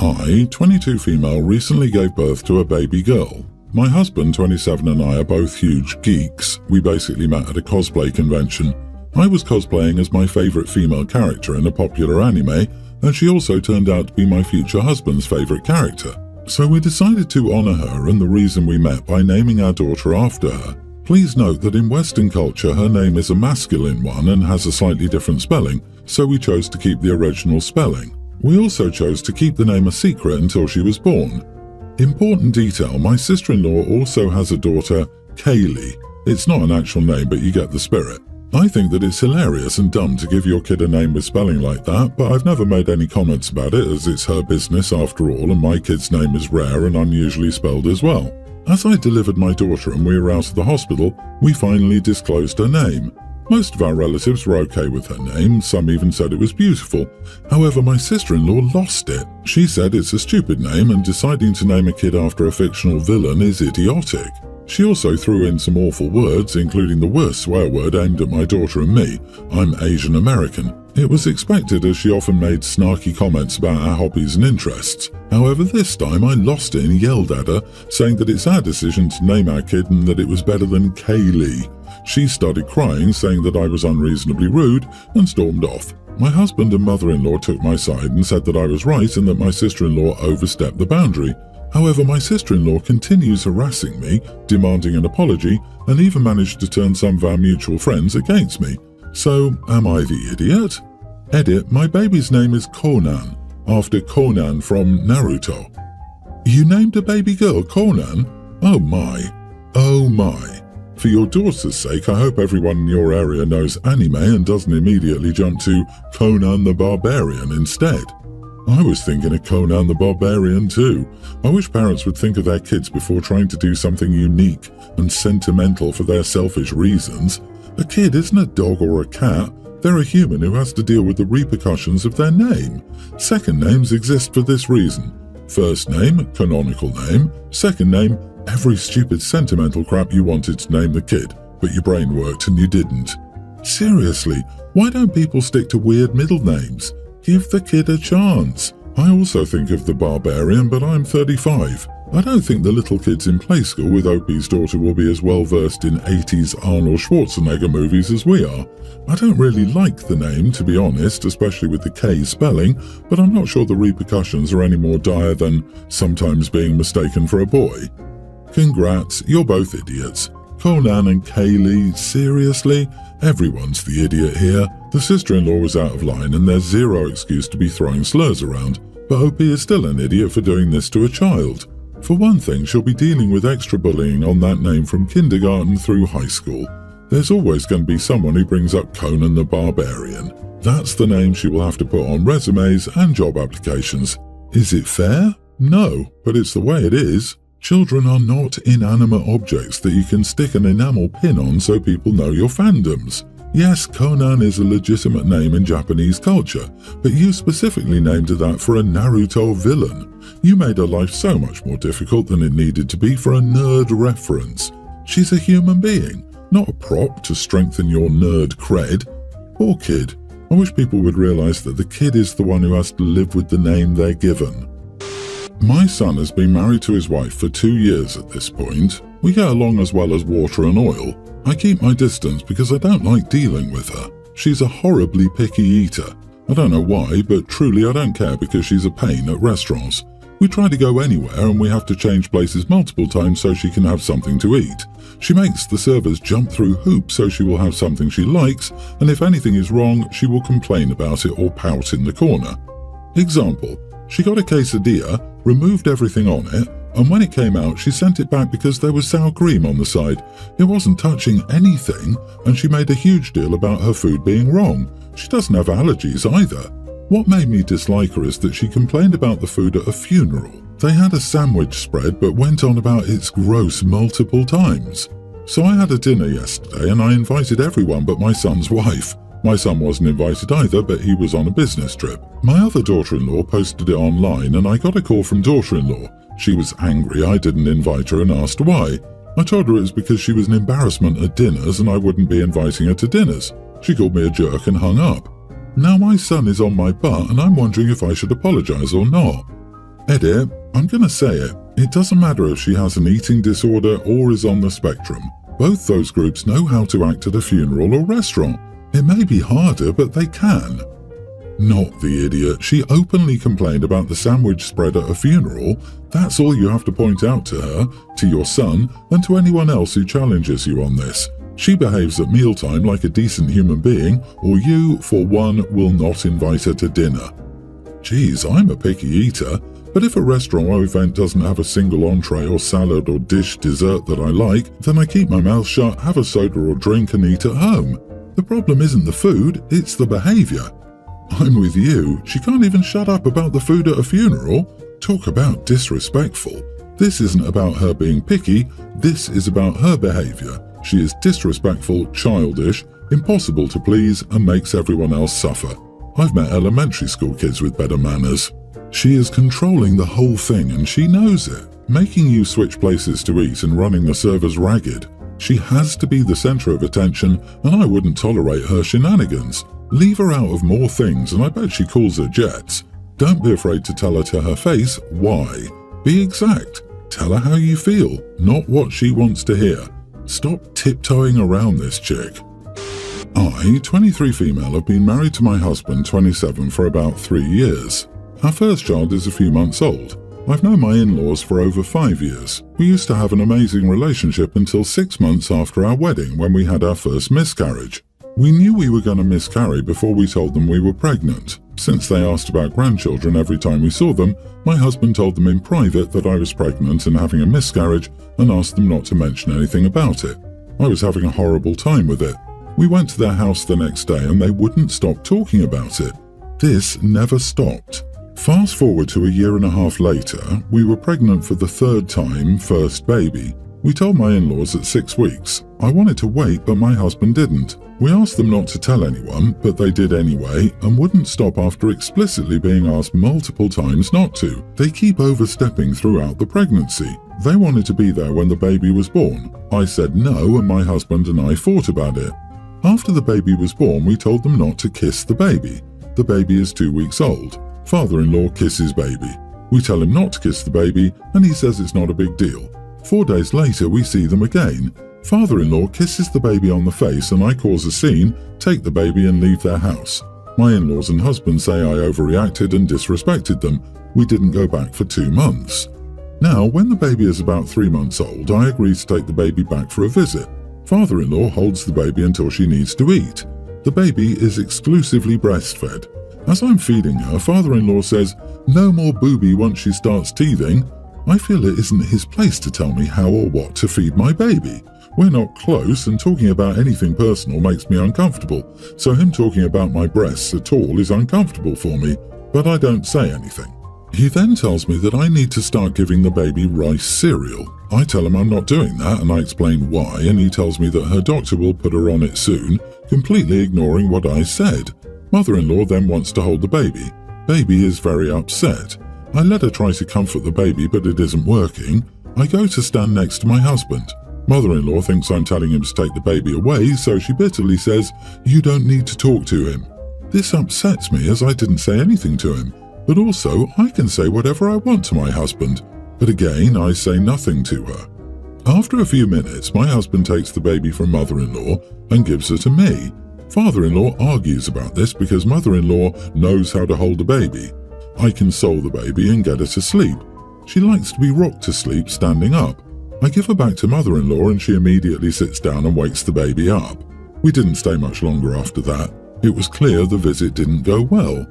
I, 22 female, recently gave birth to a baby girl. My husband, 27, and I are both huge geeks. We basically met at a cosplay convention. I was cosplaying as my favourite female character in a popular anime, and she also turned out to be my future husband's favourite character. So we decided to honour her and the reason we met by naming our daughter after her. Please note that in Western culture her name is a masculine one and has a slightly different spelling, so we chose to keep the original spelling. We also chose to keep the name a secret until she was born. Important detail, my sister-in-law also has a daughter, Kaylee. It's not an actual name, but you get the spirit. I think that it's hilarious and dumb to give your kid a name with spelling like that, but I've never made any comments about it as it's her business after all, and my kid's name is rare and unusually spelled as well. As I delivered my daughter and we were out of the hospital, we finally disclosed her name. Most of our relatives were okay with her name, some even said it was beautiful. However, my sister-in-law lost it. She said it's a stupid name and deciding to name a kid after a fictional villain is idiotic. She also threw in some awful words, including the worst swear word aimed at my daughter and me. I'm Asian American. It was expected as she often made snarky comments about our hobbies and interests. However, this time I lost it and yelled at her, saying that it's our decision to name our kid and that it was better than Kaylee. She started crying, saying that I was unreasonably rude, and stormed off. My husband and mother-in-law took my side and said that I was right and that my sister-in-law overstepped the boundary. However, my sister-in-law continues harassing me, demanding an apology, and even managed to turn some of our mutual friends against me. So, am I the idiot? Edit, my baby's name is Conan, after Conan from Naruto. You named a baby girl Conan? Oh my. Oh my. For your daughter's sake, I hope everyone in your area knows anime and doesn't immediately jump to Conan the Barbarian instead. I was thinking of Conan the Barbarian too. I wish parents would think of their kids before trying to do something unique and sentimental for their selfish reasons. A kid isn't a dog or a cat. They're a human who has to deal with the repercussions of their name. Second names exist for this reason. First name, canonical name. Second name, every stupid sentimental crap you wanted to name the kid, but your brain worked and you didn't. Seriously, why don't people stick to weird middle names? Give the kid a chance. I also think of the Barbarian, but I'm 35. I don't think the little kids in play school with Opie's daughter will be as well versed in 80s Arnold Schwarzenegger movies as we are. I don't really like the name, to be honest, especially with the K spelling, but I'm not sure the repercussions are any more dire than sometimes being mistaken for a boy. Congrats, you're both idiots. Conan and Kaylee, seriously? Everyone's the idiot here. The sister-in-law was out of line and there's zero excuse to be throwing slurs around, but Opie is still an idiot for doing this to a child. For one thing, she'll be dealing with extra bullying on that name from kindergarten through high school. There's always going to be someone who brings up Conan the Barbarian. That's the name she will have to put on resumes and job applications. Is it fair? No, but it's the way it is. Children are not inanimate objects that you can stick an enamel pin on so people know your fandoms. Yes, Conan is a legitimate name in Japanese culture, but you specifically named her that for a Naruto villain. You made her life so much more difficult than it needed to be for a nerd reference. She's a human being, not a prop to strengthen your nerd cred. Poor kid. I wish people would realize that the kid is the one who has to live with the name they're given. My son has been married to his wife for 2 years at this point. We get along as well as water and oil. I keep my distance because I don't like dealing with her. She's a horribly picky eater. I don't know why, but truly I don't care because she's a pain at restaurants. We try to go anywhere and we have to change places multiple times so she can have something to eat. She makes the servers jump through hoops so she will have something she likes, and if anything is wrong, she will complain about it or pout in the corner. Example, she got a quesadilla, removed everything on it, and when it came out she sent it back because there was sour cream on the side. It wasn't touching anything, and she made a huge deal about her food being wrong. She doesn't have allergies either. What made me dislike her is that she complained about the food at a funeral. They had a sandwich spread but went on about its gross multiple times. So I had a dinner yesterday and I invited everyone but my son's wife. My son wasn't invited either, but he was on a business trip. My other daughter-in-law posted it online and I got a call from daughter-in-law. She was angry I didn't invite her and asked why. I told her it was because she was an embarrassment at dinners and I wouldn't be inviting her to dinners. She called me a jerk and hung up. Now my son is on my butt and I'm wondering if I should apologize or not. Edit, I'm gonna say it. It doesn't matter if she has an eating disorder or is on the spectrum. Both those groups know how to act at a funeral or restaurant. It may be harder, but they can. Not the idiot. She openly complained about the sandwich spread at a funeral. That's all you have to point out to her, to your son, and to anyone else who challenges you on this. She behaves at mealtime like a decent human being, or you, for one, will not invite her to dinner. Geez, I'm a picky eater, but if a restaurant or event doesn't have a single entree or salad or dish dessert that I like, then I keep my mouth shut, have a soda or drink and eat at home. The problem isn't the food, it's the behavior. I'm with you. She can't even shut up about the food at a funeral. Talk about disrespectful. This isn't about her being picky, this is about her behavior. She is disrespectful, childish, impossible to please, and makes everyone else suffer. I've met elementary school kids with better manners. She is controlling the whole thing and she knows it, making you switch places to eat and running the servers ragged. She has to be the center of attention, and I wouldn't tolerate her shenanigans. Leave her out of more things, and I bet she calls her jets. Don't be afraid to tell her to her face why. Be exact. Tell her how you feel, not what she wants to hear. Stop tiptoeing around this chick. I, 23 female, have been married to my husband, 27, for about 3 years. Our first child is a few months old. I've known my in-laws for over 5 years. We used to have an amazing relationship until 6 months after our wedding, when we had our first miscarriage. We knew we were going to miscarry before we told them we were pregnant. Since they asked about grandchildren every time we saw them, my husband told them in private that I was pregnant and having a miscarriage and asked them not to mention anything about it. I was having a horrible time with it. We went to their house the next day and they wouldn't stop talking about it. This never stopped. Fast forward to a year and a half later, we were pregnant for the third time, first baby. We told my in-laws at 6 weeks. I wanted to wait, but my husband didn't. We asked them not to tell anyone, but they did anyway, and wouldn't stop after explicitly being asked multiple times not to. They keep overstepping throughout the pregnancy. They wanted to be there when the baby was born. I said no, and my husband and I fought about it. After the baby was born, we told them not to kiss the baby. The baby is 2 weeks old. Father-in-law kisses baby. We tell him not to kiss the baby, and he says it's not a big deal. 4 days later, we see them again. Father-in-law kisses the baby on the face and I cause a scene, take the baby and leave their house. My in-laws and husband say I overreacted and disrespected them. We didn't go back for 2 months. Now, when the baby is about 3 months old, I agree to take the baby back for a visit. Father-in-law holds the baby until she needs to eat. The baby is exclusively breastfed. As I'm feeding her, father-in-law says, "No more booby once she starts teething." I feel it isn't his place to tell me how or what to feed my baby. We're not close, and talking about anything personal makes me uncomfortable, so him talking about my breasts at all is uncomfortable for me, but I don't say anything. He then tells me that I need to start giving the baby rice cereal. I tell him I'm not doing that, and I explain why, and he tells me that her doctor will put her on it soon, completely ignoring what I said. Mother-in-law then wants to hold the baby. Baby is very upset. I let her try to comfort the baby, but it isn't working. I go to stand next to my husband. Mother-in-law thinks I'm telling him to take the baby away, so she bitterly says, "You don't need to talk to him." This upsets me as I didn't say anything to him, but also I can say whatever I want to my husband. But again, I say nothing to her. After a few minutes, my husband takes the baby from mother-in-law and gives her to me. Father-in-law argues about this because mother-in-law knows how to hold a baby. I console the baby and get her to sleep. She likes to be rocked to sleep standing up. I give her back to mother-in-law and she immediately sits down and wakes the baby up. We didn't stay much longer after that. It was clear the visit didn't go well.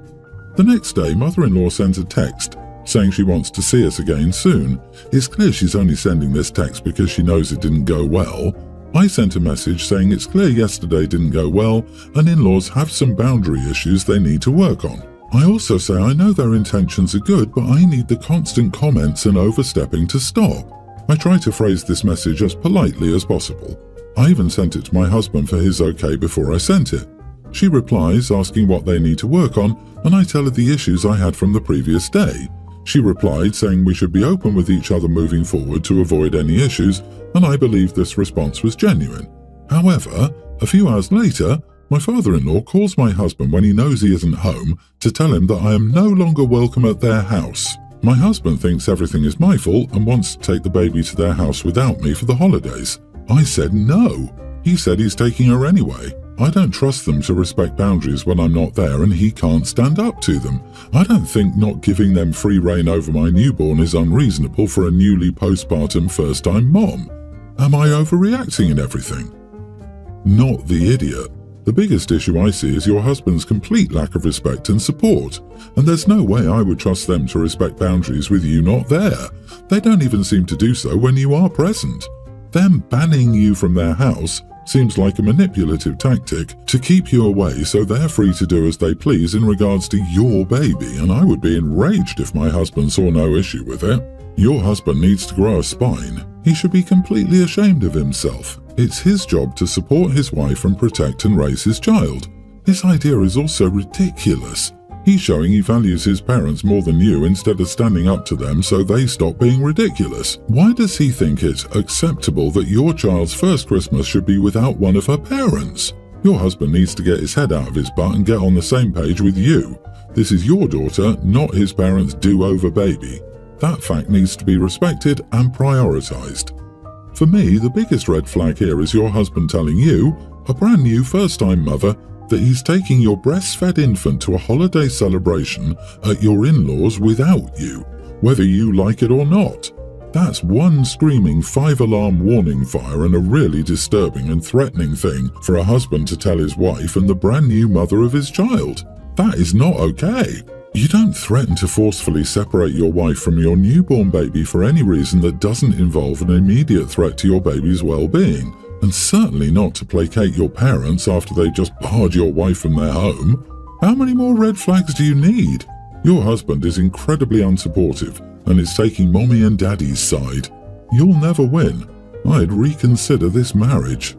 The next day, mother-in-law sends a text saying she wants to see us again soon. It's clear she's only sending this text because she knows it didn't go well. I sent a message saying it's clear yesterday didn't go well and in-laws have some boundary issues they need to work on. I also say I know their intentions are good, but I need the constant comments and overstepping to stop. I try to phrase this message as politely as possible. I even sent it to my husband for his okay before I sent it. She replies asking what they need to work on, and I tell her the issues I had from the previous day. She replied saying we should be open with each other moving forward to avoid any issues, and I believe this response was genuine. However, a few hours later, my father-in-law calls my husband when he knows he isn't home to tell him that I am no longer welcome at their house. My husband thinks everything is my fault and wants to take the baby to their house without me for the holidays. I said no. He said he's taking her anyway. I don't trust them to respect boundaries when I'm not there, and he can't stand up to them. I don't think not giving them free rein over my newborn is unreasonable for a newly postpartum first-time mom. Am I overreacting in everything? Not the idiot. The biggest issue I see is your husband's complete lack of respect and support, and there's no way I would trust them to respect boundaries with you not there. They don't even seem to do so when you are present. Them banning you from their house seems like a manipulative tactic to keep you away so they're free to do as they please in regards to your baby, and I would be enraged if my husband saw no issue with it. Your husband needs to grow a spine. He should be completely ashamed of himself. It's his job to support his wife and protect and raise his child. This idea is also ridiculous. He's showing he values his parents more than you instead of standing up to them so they stop being ridiculous. Why does he think it's acceptable that your child's first Christmas should be without one of her parents? Your husband needs to get his head out of his butt and get on the same page with you. This is your daughter, not his parents' do-over baby. That fact needs to be respected and prioritized. For me, the biggest red flag here is your husband telling you, a brand new first-time mother, that he's taking your breastfed infant to a holiday celebration at your in-laws without you, whether you like it or not. That's one screaming 5-alarm warning fire and a really disturbing and threatening thing for a husband to tell his wife and the brand new mother of his child. That is not okay. You don't threaten to forcefully separate your wife from your newborn baby for any reason that doesn't involve an immediate threat to your baby's well-being. And certainly not to placate your parents after they just barred your wife from their home. How many more red flags do you need? Your husband is incredibly unsupportive and is taking mommy and daddy's side. You'll never win. I'd reconsider this marriage.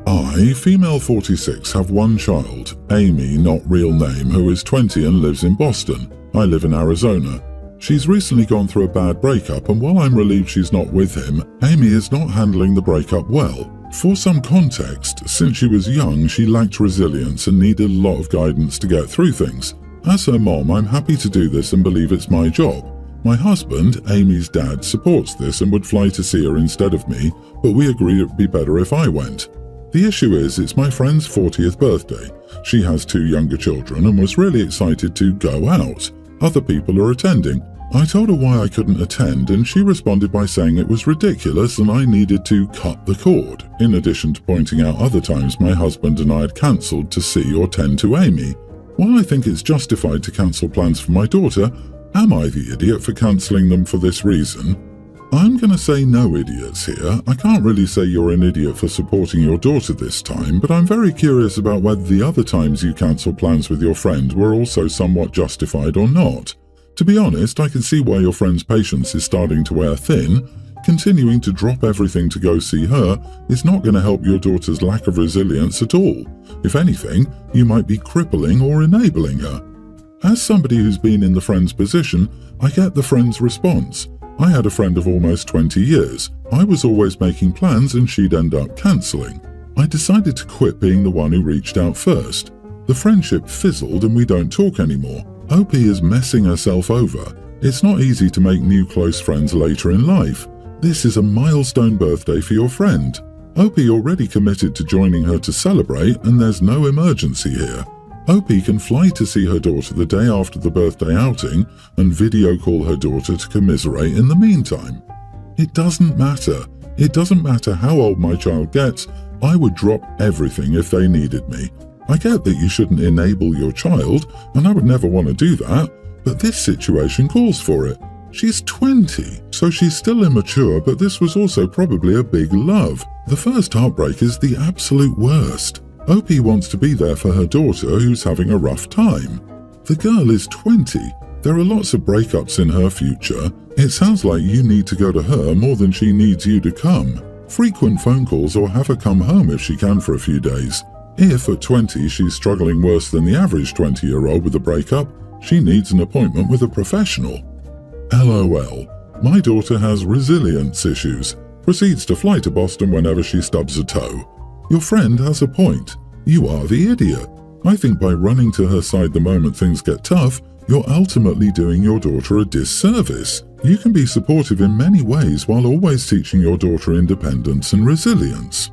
I, female 46, have one child, Amy, not real name, who is 20 and lives in Boston. I live in Arizona. She's recently gone through a bad breakup, and while I'm relieved she's not with him, Amy is not handling the breakup well. For some context, since she was young, she lacked resilience and needed a lot of guidance to get through things. As her mom, I'm happy to do this and believe it's my job. My husband, Amy's dad, supports this and would fly to see her instead of me, but we agreed it would be better if I went. The issue is, it's my friend's 40th birthday. She has 2 younger children and was really excited to go out. Other people are attending. I told her why I couldn't attend, and she responded by saying it was ridiculous and I needed to cut the cord, in addition to pointing out other times my husband and I had cancelled to see or tend to Amy. While I think it's justified to cancel plans for my daughter, am I the idiot for cancelling them for this reason? I'm going to say no idiots here. I can't really say you're an idiot for supporting your daughter this time, but I'm very curious about whether the other times you cancel plans with your friend were also somewhat justified or not. To be honest, I can see why your friend's patience is starting to wear thin. Continuing to drop everything to go see her is not going to help your daughter's lack of resilience at all. If anything, you might be crippling or enabling her. As somebody who's been in the friend's position, I get the friend's response. I had a friend of almost 20 years. I was always making plans and she'd end up cancelling. I decided to quit being the one who reached out first. The friendship fizzled and we don't talk anymore. Opie is messing herself over. It's not easy to make new close friends later in life. This is a milestone birthday for your friend. Opie already committed to joining her to celebrate, and there's no emergency here. Opie can fly to see her daughter the day after the birthday outing and video call her daughter to commiserate in the meantime. It doesn't matter. It doesn't matter how old my child gets. I would drop everything if they needed me. I get that you shouldn't enable your child, and I would never want to do that, but this situation calls for it. She's 20, so she's still immature, but this was also probably a big love. The first heartbreak is the absolute worst. Opie wants to be there for her daughter who's having a rough time. The girl is 20. There are lots of breakups in her future. It sounds like you need to go to her more than she needs you to come. Frequent phone calls or have her come home if she can for a few days. If at 20 she's struggling worse than the average 20-year-old with a breakup, she needs an appointment with a professional. LOL. My daughter has resilience issues. Proceeds to fly to Boston whenever she stubs a toe. Your friend has a point. You are the idiot. I think by running to her side the moment things get tough, you're ultimately doing your daughter a disservice. You can be supportive in many ways while always teaching your daughter independence and resilience.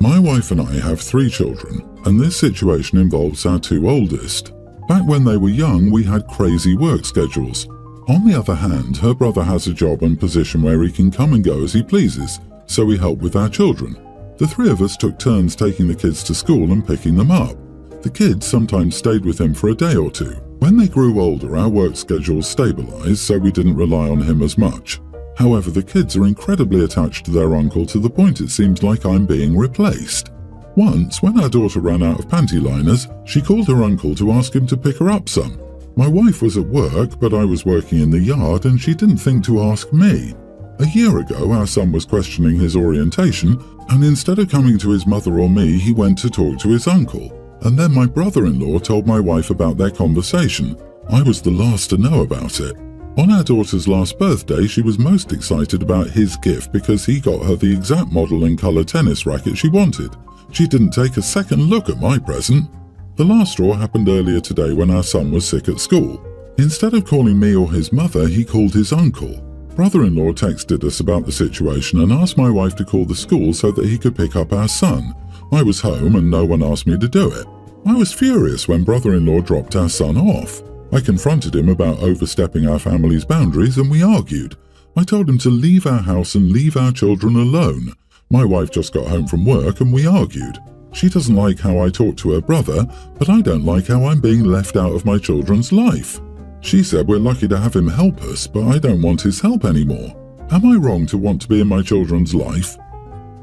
My wife and I have 3 children, and this situation involves our 2 oldest. Back when they were young, we had crazy work schedules. On the other hand, her brother has a job and position where he can come and go as he pleases, so we help with our children. The 3 of us took turns taking the kids to school and picking them up. The kids sometimes stayed with him for a day or 2. When they grew older, our work schedules stabilized, so we didn't rely on him as much. However, the kids are incredibly attached to their uncle to the point it seems like I'm being replaced. Once, when our daughter ran out of panty liners, she called her uncle to ask him to pick her up some. My wife was at work, but I was working in the yard and she didn't think to ask me. A year ago, our son was questioning his orientation, and instead of coming to his mother or me, he went to talk to his uncle. And then my brother-in-law told my wife about their conversation. I was the last to know about it. On our daughter's last birthday, she was most excited about his gift because he got her the exact model and colour tennis racket she wanted. She didn't take a second look at my present. The last straw happened earlier today when our son was sick at school. Instead of calling me or his mother, he called his uncle. Brother-in-law texted us about the situation and asked my wife to call the school so that he could pick up our son. I was home and no one asked me to do it. I was furious when brother-in-law dropped our son off. I confronted him about overstepping our family's boundaries and we argued. I told him to leave our house and leave our children alone. My wife just got home from work and we argued. She doesn't like how I talk to her brother, but I don't like how I'm being left out of my children's life. She said we're lucky to have him help us, but I don't want his help anymore. Am I wrong to want to be in my children's life?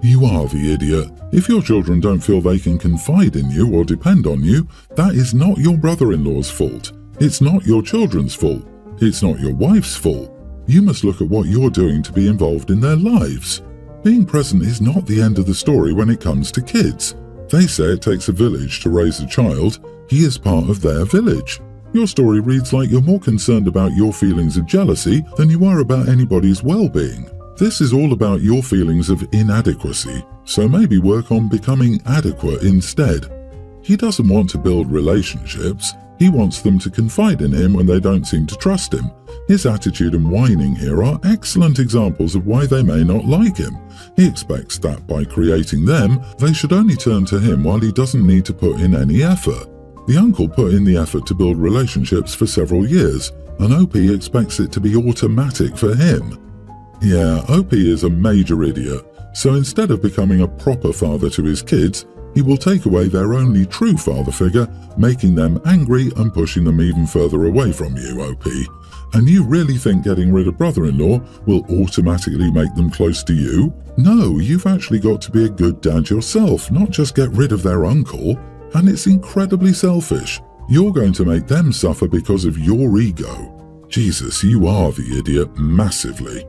You are the idiot. If your children don't feel they can confide in you or depend on you, that is not your brother-in-law's fault. It's not your children's fault. It's not your wife's fault. You must look at what you're doing to be involved in their lives. Being present is not the end of the story when it comes to kids. They say it takes a village to raise a child. He is part of their village. Your story reads like you're more concerned about your feelings of jealousy than you are about anybody's well-being. This is all about your feelings of inadequacy, so maybe work on becoming adequate instead. He doesn't want to build relationships. He wants them to confide in him when they don't seem to trust him. His attitude and whining here are excellent examples of why they may not like him. He expects that by creating them, they should only turn to him while he doesn't need to put in any effort. The uncle put in the effort to build relationships for several years, and OP expects it to be automatic for him. Yeah, OP is a major idiot, so instead of becoming a proper father to his kids, he will take away their only true father figure, making them angry and pushing them even further away from you, OP. And you really think getting rid of brother-in-law will automatically make them close to you? No, you've actually got to be a good dad yourself, not just get rid of their uncle. And it's incredibly selfish. You're going to make them suffer because of your ego. Jesus, you are the idiot massively.